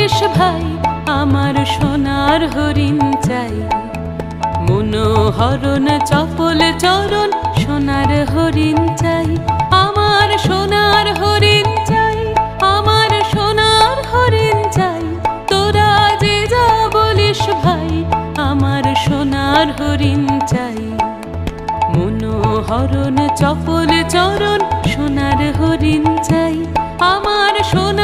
বলিস ভাই আমার সোনার হরিণ চাই। মনোহরণ চপল চরণ সোনার হরিণ চাই, আমার সোনার হরিণ চাই, আমার সোনার হরিণ চাই। তোরা যে যা বলিস ভাই আমার সোনার হরিণ চাই। মনোহরণ চপল চরণ সোনার হরিণ চাই, আমার সোনার